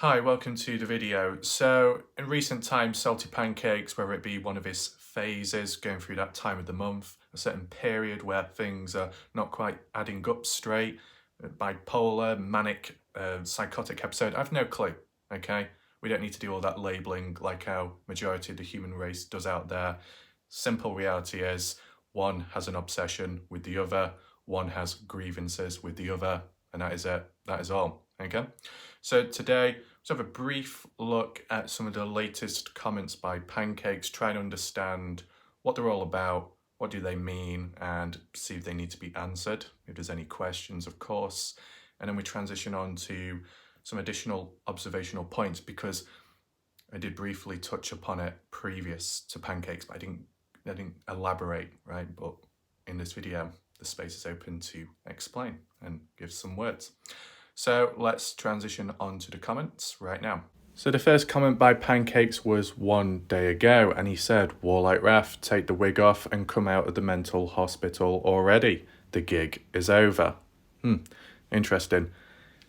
Hi, welcome to the video. So in recent times, Salty Pancakes, whether it be one of his phases, going through that time of the month, a certain period where things are not quite adding up straight, bipolar, manic, psychotic episode, I've no clue, okay? We don't need to do all that labeling like how majority of the human race does out there. Simple reality is one has an obsession with the other, one has grievances with the other, and that is it. That is all, okay? So today, let's have a brief look at some of the latest comments by Pancakes, try and understand what they're all about, what do they mean, and see if they need to be answered, if there's any questions, of course. And then we transition on to some additional observational points, because I did briefly touch upon it previous to Pancakes, but I didn't elaborate, right? But in this video, the space is open to explain and give some words. So let's transition on to the comments right now. So the first comment by Pancakes was one day ago, and he said, "Warlike Raf, take the wig off and come out of the mental hospital already. The gig is over." Interesting.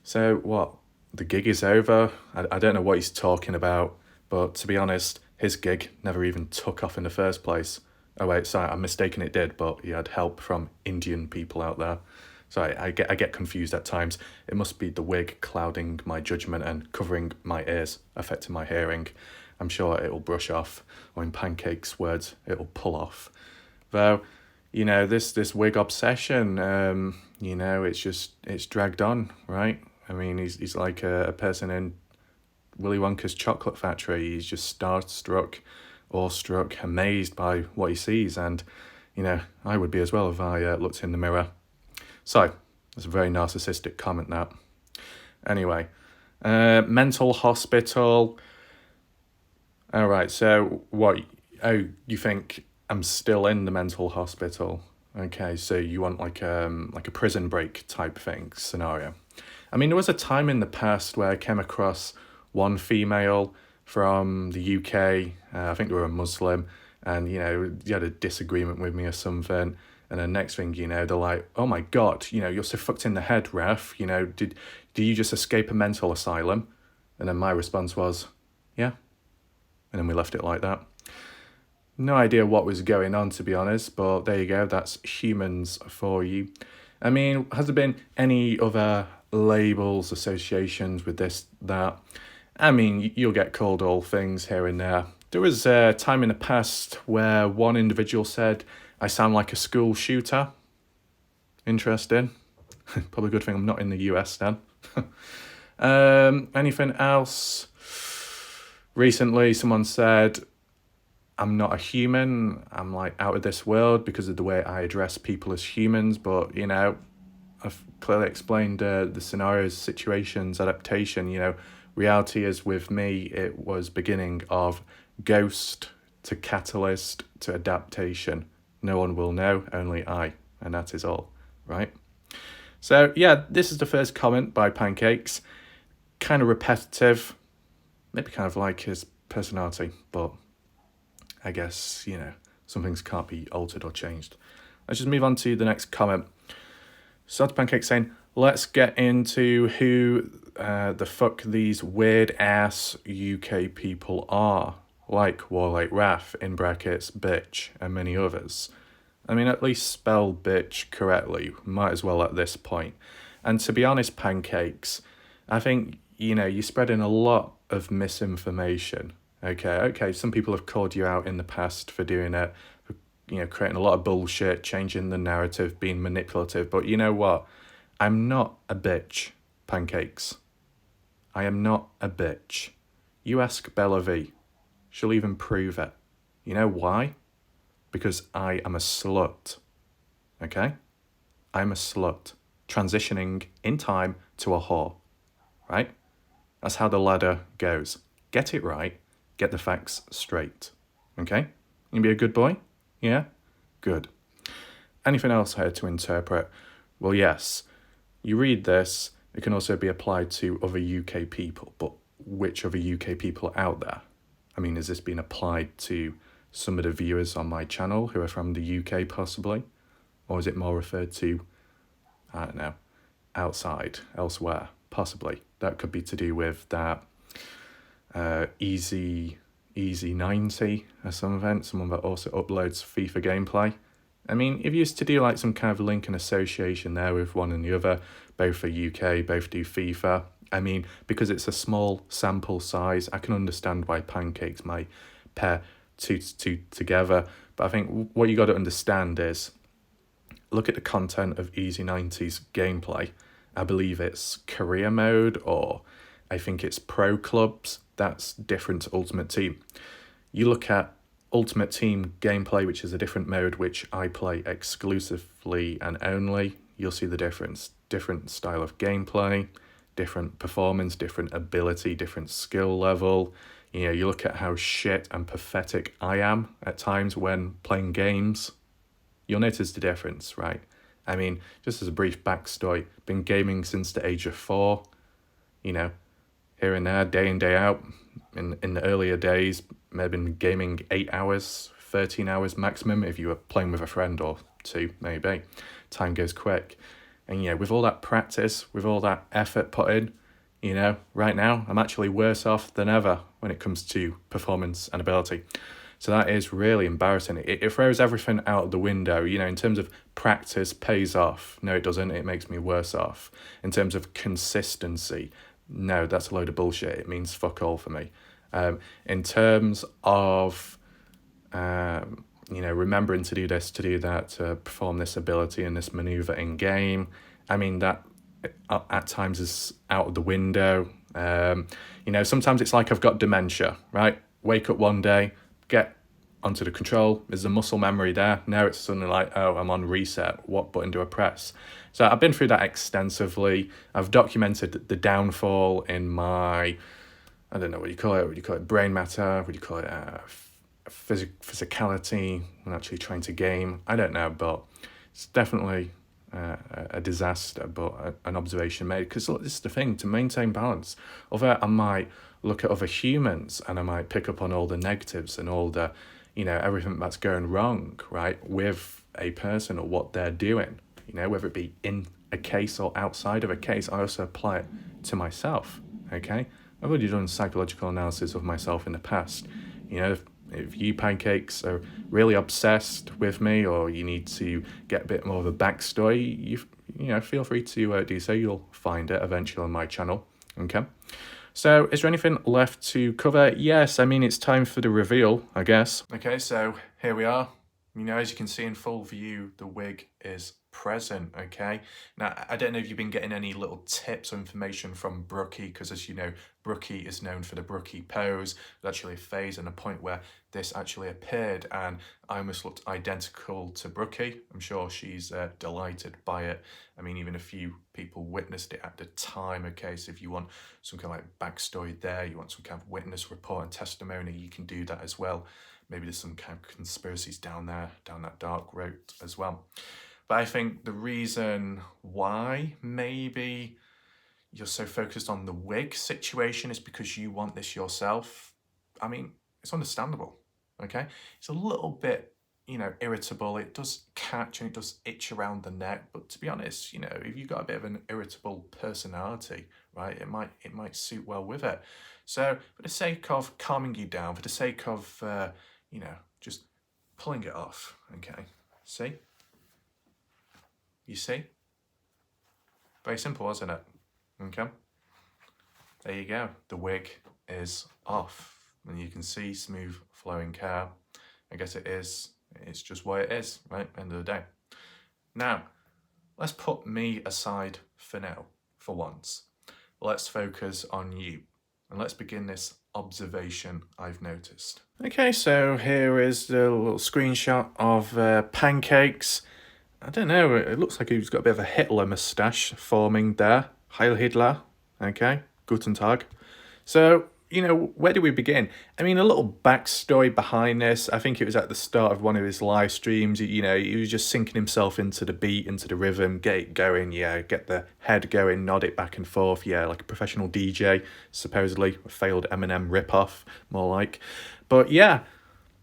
So what? The gig is over? I don't know what he's talking about, but to be honest, his gig never even took off in the first place. Oh wait, sorry, I'm mistaken, it did, but he had help from Indian people out there. Sorry, I get confused at times. It must be the wig clouding my judgment and covering my ears, affecting my hearing. I'm sure it'll brush off, or in Pancake's words, it'll pull off. Though, this wig obsession, it's dragged on, right? I mean, he's like a person in Willy Wonka's chocolate factory. He's just starstruck, awestruck, amazed by what he sees. And, I would be as well if I looked in the mirror. So, that's a very narcissistic comment, that. Anyway, mental hospital. All right, so what? Oh, you think I'm still in the mental hospital? Okay, so you want like a prison break type thing scenario. I mean, there was a time in the past where I came across one female from the UK. I think they were a Muslim, and you had a disagreement with me or something. And then next thing you know, they're like, "Oh my God, you're so fucked in the head, Raf. Did you just escape a mental asylum?" And then my response was, "Yeah." And then we left it like that. No idea what was going on, to be honest, but there you go. That's humans for you. I mean, has there been any other labels, associations with this, that? I mean, you'll get called all things here and there. There was a time in the past where one individual said, "I sound like a school shooter." Interesting. Probably a good thing I'm not in the US then. Anything else? Recently, someone said, "I'm not a human. I'm like out of this world because of the way I address people as humans." But, I've clearly explained the scenarios, situations, adaptation. Reality is, with me, it was beginning of ghost to catalyst to adaptation. No one will know, only I, and that is all, right? So yeah, this is the first comment by Pancakes. Kind of repetitive, maybe kind of like his personality, but I guess, some things can't be altered or changed. Let's just move on to the next comment. Salty Pancake saying, "Let's get into who the fuck these weird ass UK people are, like Warlike Raf, in brackets, bitch, and many others." I mean, at least spell bitch correctly, might as well at this point. And to be honest, Pancakes, I think, you're spreading a lot of misinformation. Okay, some people have called you out in the past for doing it, for, creating a lot of bullshit, changing the narrative, being manipulative. But you know what? I'm not a bitch, Pancakes. I am not a bitch. You ask Bella V. She'll even prove it. You know why? Because I am a slut. Okay? I'm a slut. Transitioning in time to a whore. Right? That's how the ladder goes. Get it right. Get the facts straight. Okay? You be a good boy? Yeah? Good. Anything else here to interpret? Well, yes. You read this, it can also be applied to other UK people, but which other UK people are out there? I mean, is this being applied to some of the viewers on my channel who are from the UK possibly? Or is it more referred to, I don't know, outside, elsewhere, possibly? That could be to do with that Easy 90 or something, someone that also uploads FIFA gameplay. I mean, if you used to do like some kind of link and association there with one and the other, both are UK, both do FIFA. I mean, because it's a small sample size, I can understand why Pancakes might pair two together. But I think what you got to understand is, look at the content of Easy 90's gameplay. I believe it's career mode, or I think it's pro clubs. That's different to Ultimate Team. You look at Ultimate Team gameplay, which is a different mode which I play exclusively and only. You'll see the difference. Different style of gameplay, different performance, different ability, different skill level. You know, you look at how shit and pathetic I am at times when playing games. You'll notice the difference, right? I mean, just as a brief backstory, been gaming since the age of 4, you know, here and there, day in, day out. In the earlier days, may have been gaming 8 hours, 13 hours maximum if you were playing with a friend or two, maybe. Time goes quick. And, you know, with all that practice, with all that effort put in, you know, right now, I'm actually worse off than ever when it comes to performance and ability. So that is really embarrassing. It throws everything out of the window. You know, in terms of practice pays off. No, it doesn't. It makes me worse off. In terms of consistency, no, that's a load of bullshit. It means fuck all for me. In terms of, you know, remembering to do this, to do that, to perform this ability and this maneuver in game, I mean, that at times is out of the window. You know, sometimes it's like I've got dementia, right? Wake up one day, get onto the control, there's a muscle memory there. Now it's suddenly like, oh, I'm on reset. What button do I press? So I've been through that extensively. I've documented the downfall in my, I don't know, what do you call it? Would you call it brain matter? Would you call it physicality when actually trying to game? I don't know, but it's definitely a disaster, but an observation made. Because look, this is the thing, to maintain balance. Although I might look at other humans and I might pick up on all the negatives and all the, you know, everything that's going wrong, right, with a person or what they're doing, you know, whether it be in a case or outside of a case, I also apply it to myself, okay? I've already done psychological analysis of myself in the past. You know, if you Pancakes are really obsessed with me, or you need to get a bit more of a backstory, you know, feel free to do so. You'll find it eventually on my channel, okay? So is there anything left to cover? Yes, I mean, it's time for the reveal, I guess. Okay, so here we are. You know, as you can see in full view, the wig is present, okay? Now, I don't know if you've been getting any little tips or information from Brookie, because as you know, Brookie is known for the Brookie pose. There's actually a phase and a point where this actually appeared, and I almost looked identical to Brookie. I'm sure she's delighted by it. I mean, even a few people witnessed it at the time, okay? So if you want some kind of like backstory there, you want some kind of witness report and testimony, you can do that as well. Maybe there's some kind of conspiracies down there, down that dark road as well. But I think the reason why maybe you're so focused on the wig situation is because you want this yourself. I mean, it's understandable, okay? It's a little bit, you know, irritable. It does catch and it does itch around the neck. But to be honest, you know, if you've got a bit of an irritable personality, right, it might suit well with it. So for the sake of calming you down, for the sake of, you know, just pulling it off, okay? See? You see? Very simple, isn't it? Okay. There you go. The wig is off. And you can see smooth flowing hair. I guess it's just what it is, right? End of the day. Now, let's put me aside for now, for once. Let's focus on you. And let's begin this observation I've noticed. Okay, so here is the little screenshot of Pancakes. I don't know, it looks like he's got a bit of a Hitler moustache forming there. Heil Hitler, okay, Guten Tag. So, you know, where do we begin? I mean, a little backstory behind this. I think it was at the start of one of his live streams. You know, he was just sinking himself into the beat, into the rhythm, get it going, yeah, get the head going, nod it back and forth, yeah, like a professional DJ, supposedly, a failed Eminem ripoff, more like. But yeah,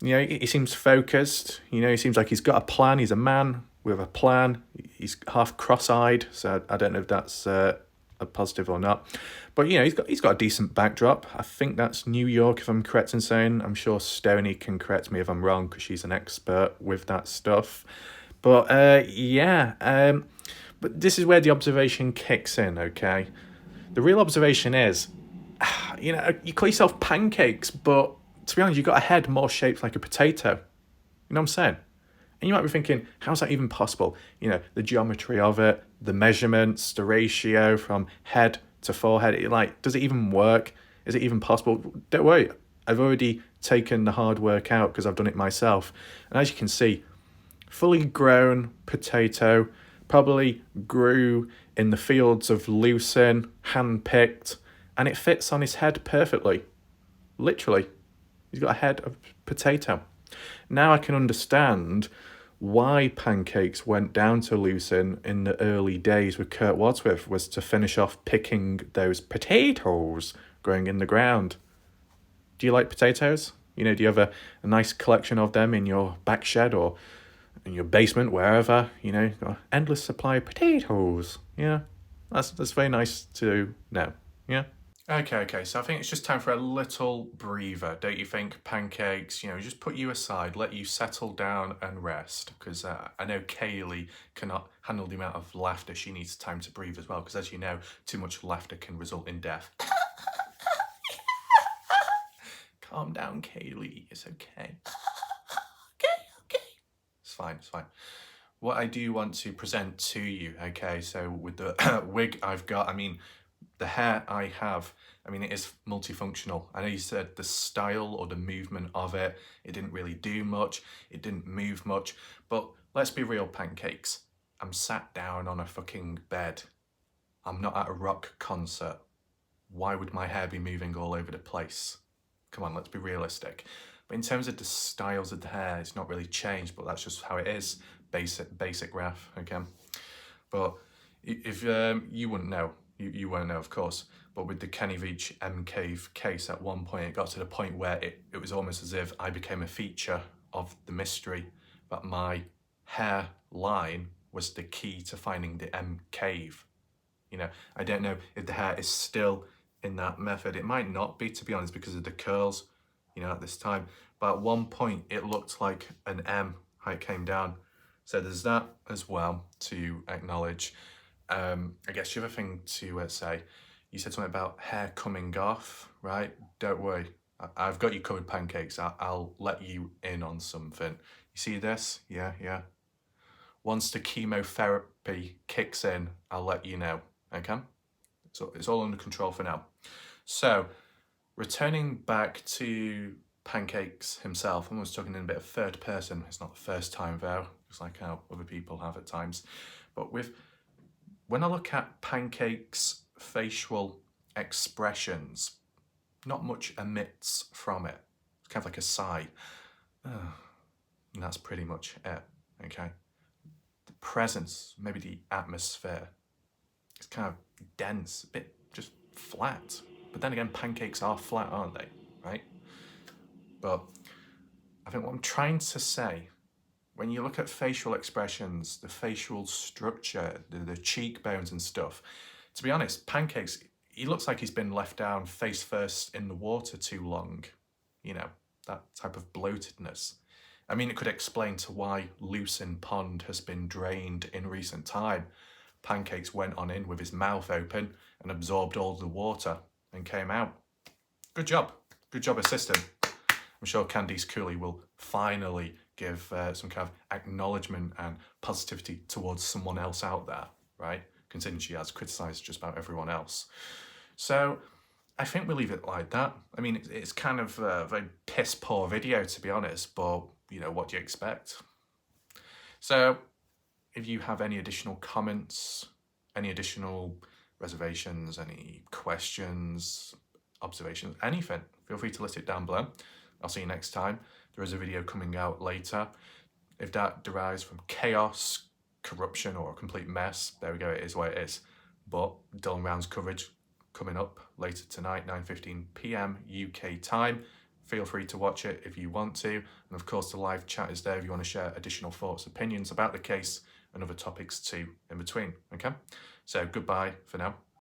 you know, he seems focused, you know, he seems like he's got a plan, he's a man with a plan. He's half cross-eyed, so I don't know if that's a positive or not. But you know, he's got a decent backdrop. I think that's New York, if I'm correct in saying. I'm sure Stoney can correct me if I'm wrong, because she's an expert with that stuff. But but this is where the observation kicks in. Okay, the real observation is, you know, you call yourself pancakes, but to be honest, you've got a head more shaped like a potato. You know what I'm saying? And you might be thinking, how's that even possible? You know, the geometry of it, the measurements, the ratio from head to forehead. Like, does it even work? Is it even possible? Don't worry, I've already taken the hard work out because I've done it myself. And as you can see, fully grown potato, probably grew in the fields of Lucin, hand-picked, and it fits on his head perfectly. Literally, he's got a head of potato. Now I can understand why Pancakes went down to Lucin in the early days with Kurt Wadsworth, was to finish off picking those potatoes growing in the ground. Do you like potatoes? You know, do you have a nice collection of them in your back shed or in your basement, wherever? You know, got an endless supply of potatoes. Yeah, that's very nice to know. Yeah. Okay, so I think it's just time for a little breather, don't you think, Pancakes? You know, just put you aside, let you settle down and rest, because I know Kaylee cannot handle the amount of laughter. She needs time to breathe as well, because as you know, too much laughter can result in death. Calm down, Kaylee, it's okay. Okay. It's fine. What I do want to present to you, okay, so with the wig I've got, I mean, the hair I have, I mean, it is multifunctional. I know you said the style or the movement of it, it didn't really do much, it didn't move much, but let's be real, Pancakes. I'm sat down on a fucking bed. I'm not at a rock concert. Why would my hair be moving all over the place? Come on, let's be realistic. But in terms of the styles of the hair, it's not really changed, but that's just how it is. Basic Raf, okay? But if you wouldn't know, you won't know, of course, but with the Kenny Veach M-Cave case, at one point it got to the point where it was almost as if I became a feature of the mystery, that my hairline was the key to finding the M-Cave. You know, I don't know if the hair is still in that method. It might not be, to be honest, because of the curls, you know, at this time. But at one point it looked like an M, how it came down. So there's that as well to acknowledge. I guess the other thing to say, you said something about hair coming off, right? Don't worry, I've got you covered, Pancakes. I'll let you in on something. You see this? Yeah. Once the chemotherapy kicks in, I'll let you know, okay? So it's all under control for now. So, returning back to Pancakes himself, I'm almost talking in a bit of third person. It's not the first time though, just like how other people have at times. But when I look at Pancakes' facial expressions, not much emits from it. It's kind of like a sigh. And that's pretty much it, okay? The presence, maybe the atmosphere, it's kind of dense, a bit just flat. But then again, Pancakes are flat, aren't they, right? But I think what I'm trying to say, when you look at facial expressions, the facial structure, the cheekbones and stuff, to be honest, Pancakes, he looks like he's been left down face first in the water too long. You know, that type of bloatedness. I mean, it could explain to why Lucin Pond has been drained in recent time. Pancakes went on in with his mouth open and absorbed all the water and came out. Good job, assistant. I'm sure Candice Cooley will finally give some kind of acknowledgement and positivity towards someone else out there, right? Considering she has criticised just about everyone else. So I think we'll leave it like that. I mean, it's kind of a very piss poor video, to be honest, but you know, what do you expect? So if you have any additional comments, any additional reservations, any questions, observations, anything, feel free to list it down below. I'll see you next time. There is a video coming out later. If that derives from chaos, corruption, or a complete mess, there we go, it is what it is. But Dylan Round's coverage coming up later tonight, 9:15 p.m. UK time. Feel free to watch it if you want to. And of course, the live chat is there if you want to share additional thoughts, opinions about the case and other topics too in between, okay? So goodbye for now.